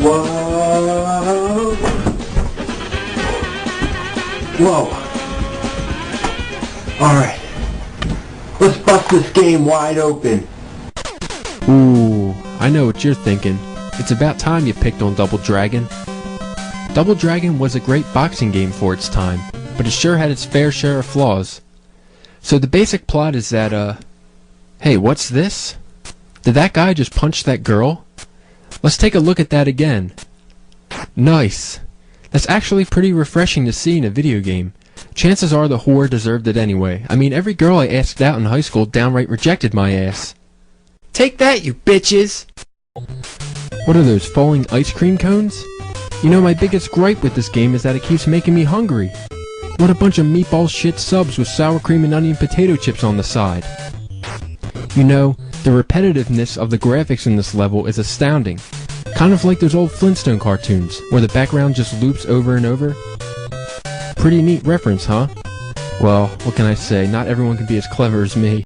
Whoa! Whoa! Alright. Let's bust this game wide open. Ooh, I know what you're thinking. It's about time you picked on Double Dragon. Double Dragon was a great boxing game for its time, but it sure had its fair share of flaws. So the basic plot is that, hey, what's this? Did that guy just punch that girl? Let's take a look at that again. Nice. That's actually pretty refreshing to see in a video game. Chances are the whore deserved it anyway. I mean, every girl I asked out in high school downright rejected my ass. Take that, you bitches! What are those, falling ice cream cones? You know, my biggest gripe with this game is that it keeps making me hungry. What a bunch of meatball shit subs with sour cream and onion potato chips on the side. You know, the repetitiveness of the graphics in this level is astounding. Kind of like those old Flintstone cartoons, where the background just loops over and over. Pretty neat reference, huh? Well, what can I say, not everyone can be as clever as me.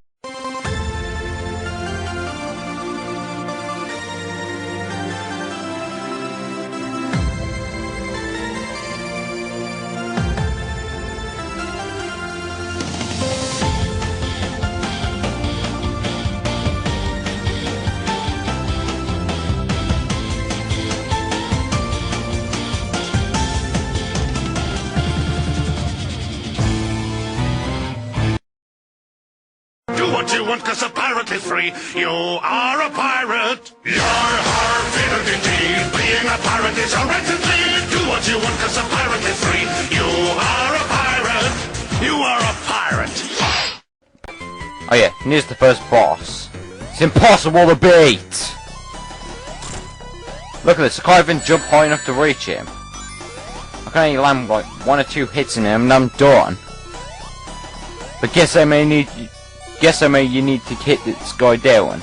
Do what you want, 'cause a pirate is free. You are a pirate. Yar, har, fiddle indeed. Being a pirate is a right to lead. Do what you want, 'cause a pirate is free. You are a pirate. You are a pirate. Oh yeah, and here's the first boss. It's impossible to beat! Look at this, I can't even jump high enough to reach him. I can only land like 1 or 2 hits in him and I'm done. But guess I may you need to hit this guy down.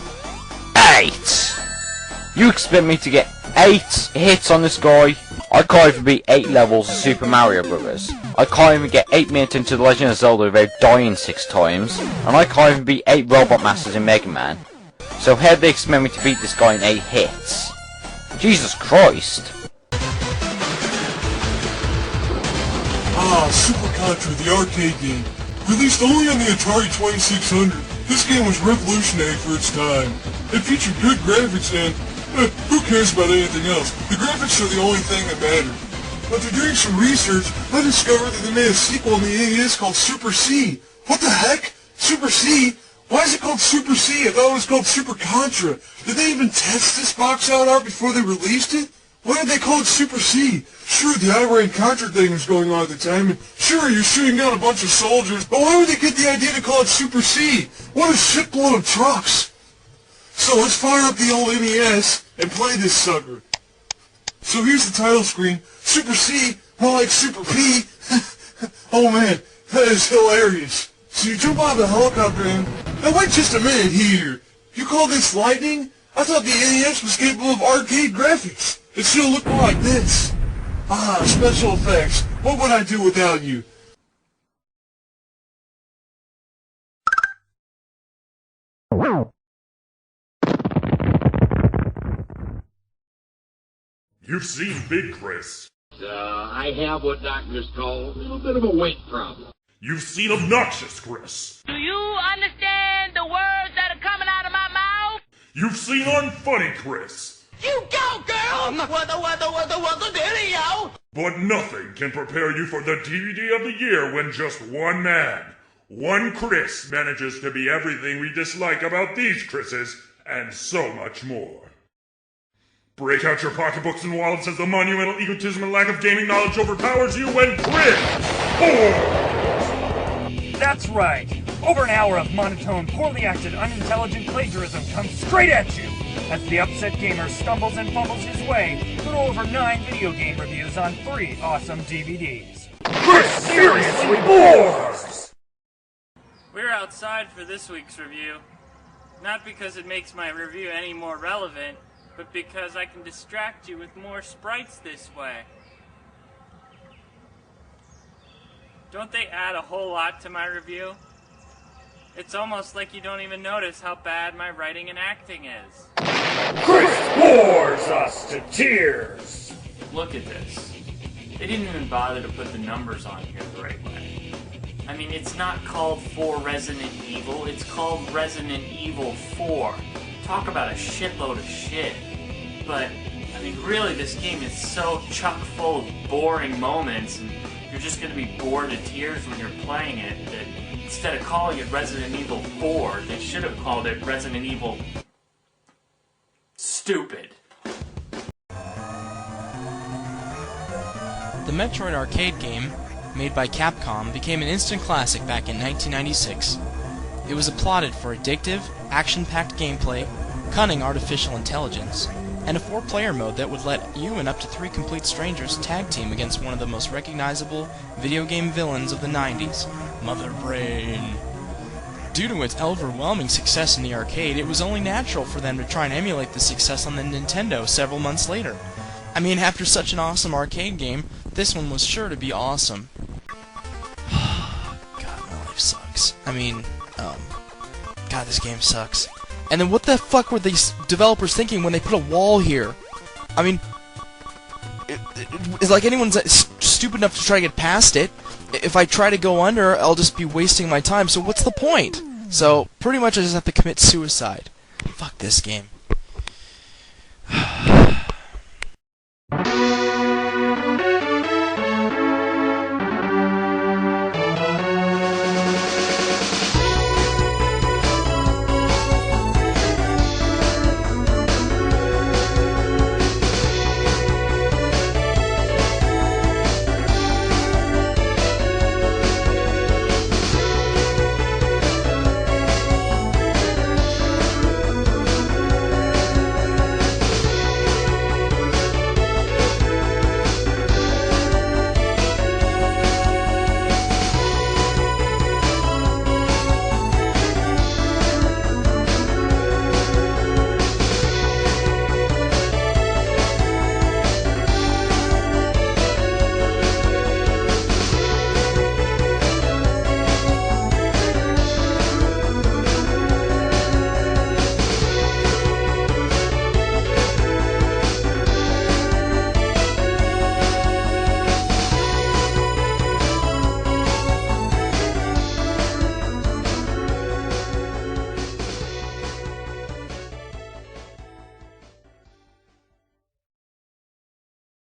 8! You expect me to get 8 hits on this guy? I can't even beat 8 levels of Super Mario Brothers. I can't even get 8 minutes into The Legend of Zelda without dying 6 times. And I can't even beat 8 Robot Masters in Mega Man. So how do they expect me to beat this guy in 8 hits? Jesus Christ! Ah, Super Contra, the arcade game. Released only on the Atari 2600, this game was revolutionary for its time. It featured good graphics and, who cares about anything else? The graphics are the only thing that mattered. After doing some research, I discovered that they made a sequel in the NES called Super C. What the heck? Super C? Why is it called Super C? I thought it was called Super Contra. Did they even test this box art before they released it? Why did they call it Super C? Sure, the Irate Contra thing was going on at the time, and sure, you're shooting down a bunch of soldiers, but why would they get the idea to call it Super C? What a shitload of trucks! So let's fire up the old NES and play this sucker. So here's the title screen. Super C, more like Super P. Oh man, that is hilarious. So you jump out of the helicopter and... Now wait just a minute here. You call this lightning? I thought the NES was capable of arcade graphics. It still looked more like this. Ah, special effects. What would I do without you? You've seen Big Chris. I have what doctors call a little bit of a weight problem. You've seen Obnoxious Chris. Do you understand the words that are coming out of my mouth? You've seen Unfunny Chris. You go, girl! What the dealio? But nothing can prepare you for the DVD of the year when just one man, one Chris, manages to be everything we dislike about these Chris's, and so much more. Break out your pocketbooks and wallets as the monumental egotism and lack of gaming knowledge overpowers you when Chris! That's right! Over an hour of monotone, poorly acted, unintelligent plagiarism comes straight at you! As the upset gamer stumbles and fumbles his way through over 9 video game reviews on 3 awesome DVDs. Chris seriously bores! We're outside for this week's review. Not because it makes my review any more relevant, but because I can distract you with more sprites this way. Don't they add a whole lot to my review? It's almost like you don't even notice how bad my writing and acting is. Chris bores us to tears! Look at this. They didn't even bother to put the numbers on here the right way. I mean, it's not called 4 Resident Evil, it's called Resident Evil 4. Talk about a shitload of shit. But, I mean, really, this game is so chock full of boring moments, and you're just gonna be bored to tears when you're playing it, that instead of calling it Resident Evil 4, they should have called it Resident Evil... Stupid. The Metroid arcade game, made by Capcom, became an instant classic back in 1996. It was applauded for addictive, action-packed gameplay, cunning artificial intelligence, and a 4-player mode that would let you and up to 3 complete strangers tag team against one of the most recognizable video game villains of the 90s, Mother Brain. Due to its overwhelming success in the arcade, it was only natural for them to try and emulate the success on the Nintendo several months later. I mean, after such an awesome arcade game, this one was sure to be awesome. God, my life sucks. I mean, God, this game sucks. And then what the fuck were these developers thinking when they put a wall here? I mean, it's like anyone's stupid enough to try to get past it. If I try to go under, I'll just be wasting my time, so what's the point? So, pretty much I just have to commit suicide. Fuck this game.